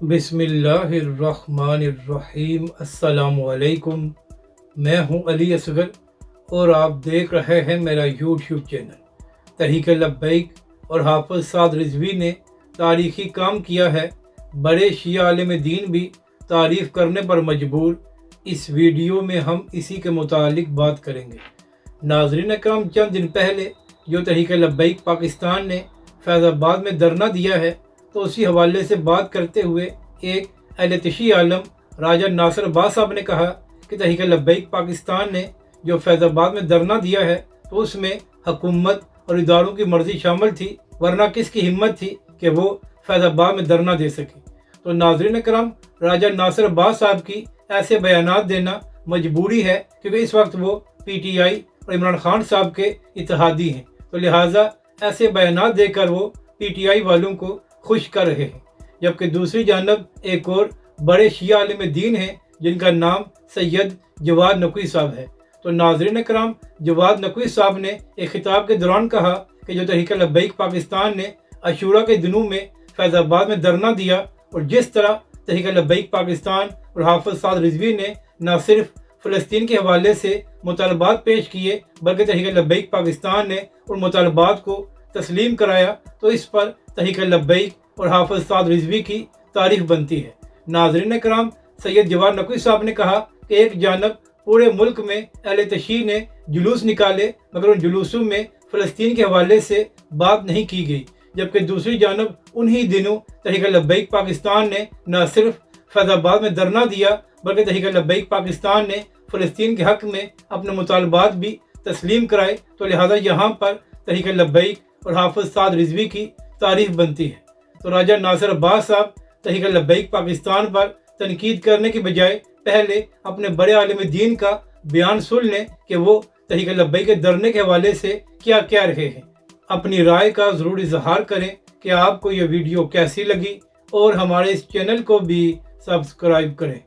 बिस्मिल्लाहिर्रहमानिर्रहीम। अस्सलाम वालेकुम। मैं हूं अली असगर और आप देख रहे हैं मेरा यूट्यूब चैनल। तहरीक लब्बैक और हाफ़िज़ साद रिज़वी ने तारीख़ी काम किया है, बड़े शिया आलिम दीन भी तारीफ़ करने पर मजबूर। इस वीडियो में हम इसी के मुतालिक बात करेंगे। नाज़रीन अकरम, चंद दिन पहले जो तहरीक लब्बैक पाकिस्तान ने फैज़ाबाद में धरना दिया है, तो उसी हवाले से बात करते हुए एक अहले तशी आलम राजा नासिर अब्बास साहब ने कहा कि तहरीक लब्बैक पाकिस्तान ने जो फैज़ाबाद में धरना दिया है, तो उसमें हुकूमत और इदारों की मर्ज़ी शामिल थी, वरना किसकी हिम्मत थी कि वो फैज़ाबाद में धरना दे सके। तो नाज़रीन करम, राजा नासिर अब्बास साहब की ऐसे बयानात देना मजबूरी है, क्योंकि इस वक्त वो PTI और इमरान खान साहब के इत्तेहादी हैं, तो लिहाजा ऐसे बयानात देकर वो PTI वालों को खुश कर रहे हैं। जबकि दूसरी जानब एक और बड़े शिया आलिम दीन हैं जिनका नाम सैयद जवाद नकवी साहब है। तो नाज़रीन कराम, जवाद नकवी साहब ने एक खिताब के दौरान कहा कि जो तहरीक लब्बैक पाकिस्तान ने अशूरा के दिनों में फैज़ाबाद में धरना दिया, और जिस तरह तहरीक लब्बैक पाकिस्तान और हाफ़िज़ साद रिज़वी ने न सिर्फ फ़लस्तीन के हवाले से मुतालबात पेश किए, बल्कि तहरीक लब्बैक पाकिस्तान ने उन मुतालबात को तस्लीम कराया, तो इस पर तहरीक लब्बैक और हाफ़िज़ साद रिज़वी की तारीफ़ बनती है। नाज़रीन कराम, सैयद जवाद नकवी साहब ने कहा कि एक जानब पूरे मुल्क में अहले तशी ने जुलूस निकाले, मगर उन जुलूसों में फ़लस्तीन के हवाले से बात नहीं की गई। जबकि दूसरी जानब उन्हीं दिनों तहरीक लब्बैक पाकिस्तान ने न सिर्फ फैज़ाबाद में धरना दिया, बल्कि तहरीक लब्बैक पाकिस्तान ने फ़लस्तीन के हक़ में अपने मुतालबात भी तस्लीम कराए। तो लिहाजा यहाँ पर तहरीक लब्बैक और हाफ़िज़ साद रिज़वी की तारीफ़ बनती है। तो राजा नासिर अब्बास साहब तहरीक लब्बैक पाकिस्तान पर तनकीद करने की बजाय पहले अपने बड़े आलिम दीन का बयान सुन लें कि वो तहरीक लब्बैक के धरने के हवाले से क्या कह रहे हैं। अपनी राय का ज़रूर इजहार करें कि आपको ये वीडियो कैसी लगी, और हमारे इस चैनल को भी सब्सक्राइब करें।